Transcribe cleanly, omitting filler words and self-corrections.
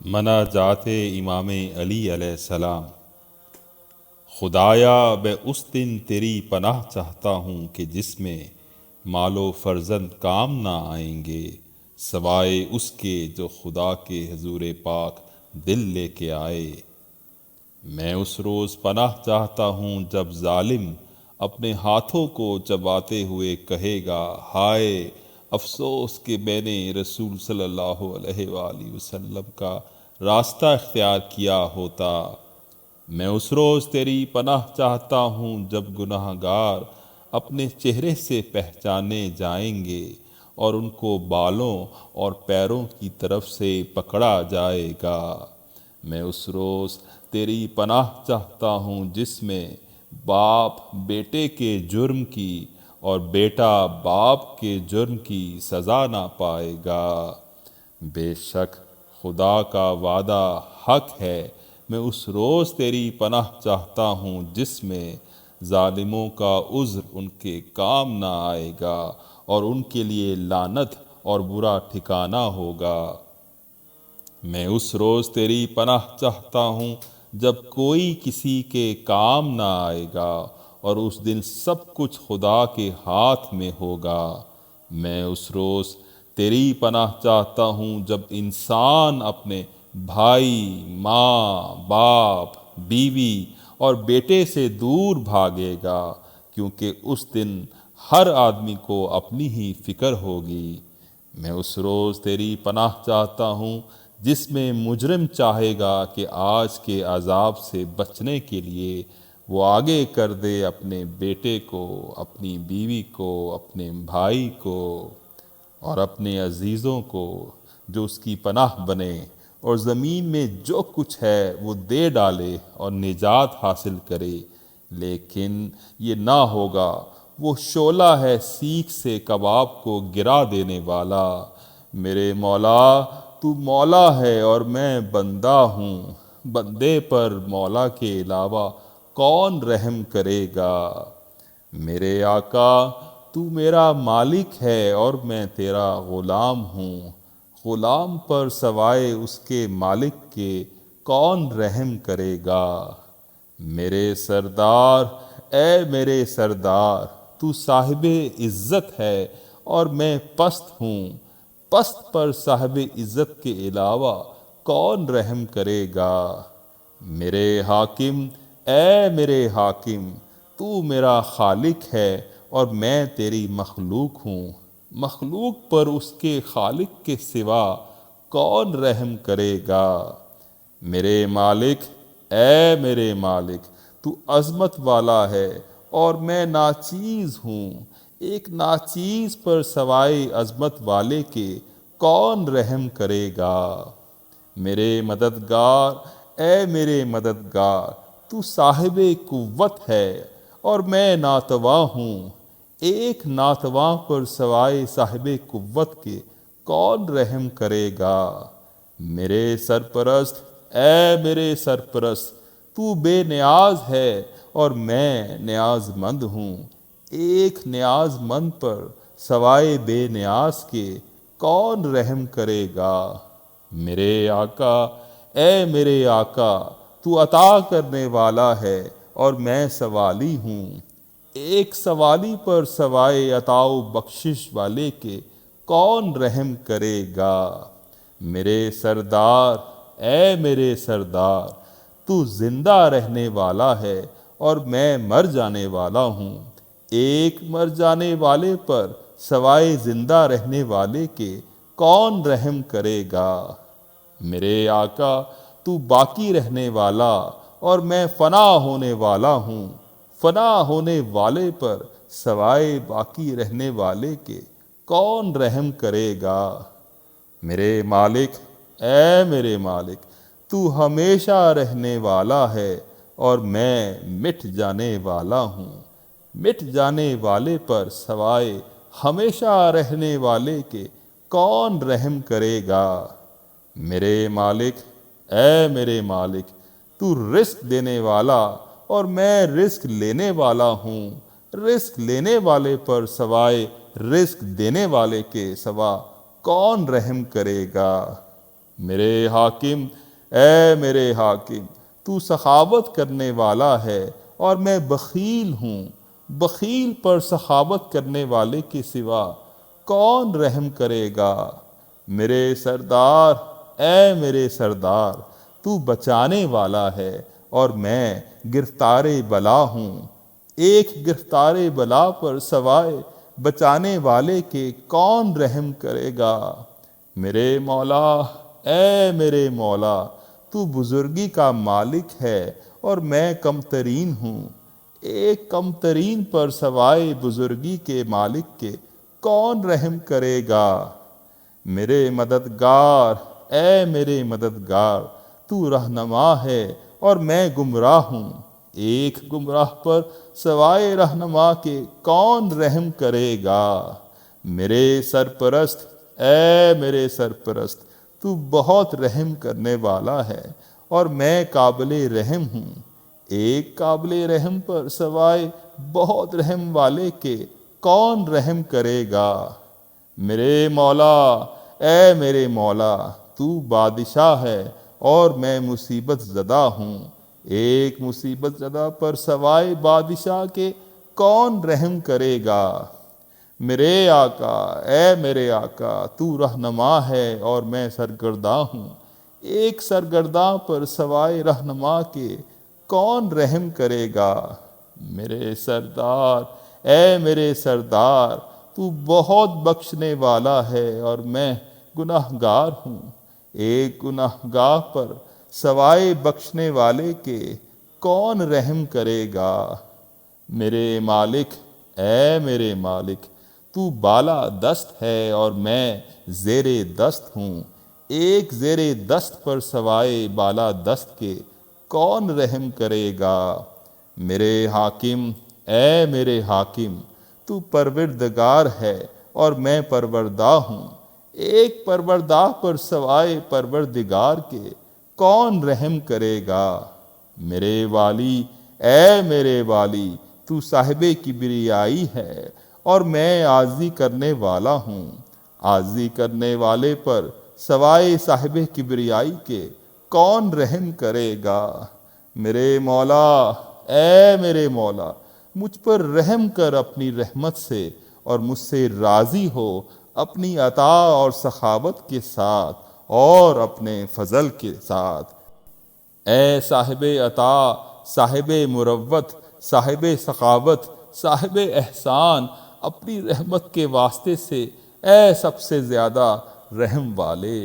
مناجات امام علی علیہ السلام۔ خدایا میں اس دن تیری پناہ چاہتا ہوں کہ جس میں مال و فرزند کام نہ آئیں گے سوائے اس کے جو خدا کے حضور پاک دل لے کے آئے۔ میں اس روز پناہ چاہتا ہوں جب ظالم اپنے ہاتھوں کو چباتے ہوئے کہے گا، ہائے افسوس کہ میں نے رسول صلی اللہ علیہ وآلہ وسلم کا راستہ اختیار کیا ہوتا۔ میں اس روز تیری پناہ چاہتا ہوں جب گناہ گار اپنے چہرے سے پہچانے جائیں گے اور ان کو بالوں اور پیروں کی طرف سے پکڑا جائے گا۔ میں اس روز تیری پناہ چاہتا ہوں جس میں باپ بیٹے کے جرم کی اور بیٹا باپ کے جرم کی سزا نہ پائے گا۔ بے شک خدا کا وعدہ حق ہے۔ میں اس روز تیری پناہ چاہتا ہوں جس میں ظالموں کا عذر ان کے کام نہ آئے گا اور ان کے لیے لعنت اور برا ٹھکانہ ہوگا۔ میں اس روز تیری پناہ چاہتا ہوں جب کوئی کسی کے کام نہ آئے گا اور اس دن سب کچھ خدا کے ہاتھ میں ہوگا۔ میں اس روز تیری پناہ چاہتا ہوں جب انسان اپنے بھائی، ماں، باپ، بیوی اور بیٹے سے دور بھاگے گا، کیونکہ اس دن ہر آدمی کو اپنی ہی فکر ہوگی۔ میں اس روز تیری پناہ چاہتا ہوں جس میں مجرم چاہے گا کہ آج کے عذاب سے بچنے کے لیے وہ آگے کر دے اپنے بیٹے کو، اپنی بیوی کو، اپنے بھائی کو اور اپنے عزیزوں کو جو اس کی پناہ بنے، اور زمین میں جو کچھ ہے وہ دے ڈالے اور نجات حاصل کرے، لیکن یہ نہ ہوگا۔ وہ شعلہ ہے سیخ سے کباب کو گرا دینے والا۔ میرے مولا تو مولا ہے اور میں بندہ ہوں، بندے پر مولا کے علاوہ کون رحم کرے گا؟ میرے آقا تو میرا مالک ہے اور میں تیرا غلام ہوں، غلام پر سوائے اس کے مالک کے کون رحم کرے گا؟ میرے سردار، اے میرے سردار تو صاحب عزت ہے اور میں پست ہوں، پست پر صاحب عزت کے علاوہ کون رحم کرے گا؟ میرے حاکم، اے میرے حاکم تو میرا خالق ہے اور میں تیری مخلوق ہوں، مخلوق پر اس کے خالق کے سوا کون رحم کرے گا؟ میرے مالک، اے میرے مالک تو عظمت والا ہے اور میں ناچیز ہوں، ایک ناچیز پر سوائے عظمت والے کے کون رحم کرے گا؟ میرے مددگار، اے میرے مددگار تو صاحب قوت ہے اور میں ناتواں ہوں، ایک ناتواں پر سوائے صاحب قوت کے کون رحم کرے گا؟ میرے سرپرست، اے میرے سرپرست تو بے نیاز ہے اور میں نیاز مند ہوں، ایک نیاز مند پر سوائے بے نیاز کے کون رحم کرے گا؟ میرے آقا، اے میرے آقا تو عطا کرنے والا ہے اور میں سوالی ہوں، ایک سوالی پر سوائے عطا و بخشش والے کے کون رحم کرے گا؟ میرے سردار، اے میرے سردار تو زندہ رہنے والا ہے اور میں مر جانے والا ہوں، ایک مر جانے والے پر سوائے زندہ رہنے والے کے کون رحم کرے گا؟ میرے آقا تو باقی رہنے والا اور میں فنا ہونے والا ہوں، فنا ہونے والے پر سوائے باقی رہنے والے کے کون رحم کرے گا؟ میرے مالک، اے میرے مالک تو ہمیشہ رہنے والا ہے اور میں مٹ جانے والا ہوں، مٹ جانے والے پر سوائے ہمیشہ رہنے والے کے کون رحم کرے گا؟ میرے مالک، اے میرے مالک تو رزق دینے والا اور میں رزق لینے والا ہوں، رزق لینے والے پر سوائے رزق دینے والے کے سوا کون رحم کرے گا؟ میرے حاکم، اے میرے حاکم، تو سخاوت کرنے والا ہے اور میں بخیل ہوں، بخیل پر سخاوت کرنے والے کے سوا کون رحم کرے گا؟ میرے سردار، اے میرے سردار، تو بچانے والا ہے اور میں گرفتار بلا ہوں، ایک گرفتار بلا پر سوائے بچانے والے کے کون رحم کرے گا؟ میرے مولا، اے میرے مولا، تو بزرگی کا مالک ہے اور میں کم ترین ہوں، ایک کم ترین پر سوائے بزرگی کے مالک کے کون رحم کرے گا؟ میرے مددگار، اے میرے مددگار، تو رہنما ہے اور میں گمراہ ہوں، ایک گمراہ پر سوائے رہنما کے کون رحم کرے گا؟ میرے سرپرست، اے میرے سرپرست، تو بہت رحم کرنے والا ہے اور میں قابل رحم ہوں، ایک قابل رحم پر سوائے بہت رحم والے کے کون رحم کرے گا؟ میرے مولا، اے میرے مولا، تو بادشاہ ہے اور میں مصیبت زدہ ہوں، ایک مصیبت زدہ پر سوائے بادشاہ کے کون رحم کرے گا؟ میرے آقا، اے میرے آقا، تو رہنما ہے اور میں سرگرداں ہوں، ایک سرگرداں پر سوائے رہنما کے کون رحم کرے گا؟ میرے سردار، اے میرے سردار، تو بہت بخشنے والا ہے اور میں گناہ گار ہوں، ایک گناہ گار پر سوائے بخشنے والے کے کون رحم کرے گا؟ میرے مالک، اے میرے مالک، تو بالا دست ہے اور میں زیر دست ہوں، ایک زیر دست پر سوائے بالا دست کے کون رحم کرے گا؟ میرے حاکم، اے میرے حاکم، تو پروردگار ہے اور میں پروردہ ہوں، ایک پروردہ پر سوائے پروردگار کے کون رحم کرے گا؟ میرے والی، اے میرے والی، تو صاحب کبریائی ہے اور میں عاجزی کرنے والا ہوں، عاجزی کرنے والے پر سوائے صاحب کبریائی کے کون رحم کرے گا؟ میرے مولا، اے میرے مولا، مجھ پر رحم کر اپنی رحمت سے اور مجھ سے راضی ہو اپنی عطا اور سخاوت کے ساتھ اور اپنے فضل کے ساتھ۔ اے صاحب عطا، صاحب مروت، صاحب سخاوت، صاحب احسان، اپنی رحمت کے واسطے سے اے سب سے زیادہ رحم والے۔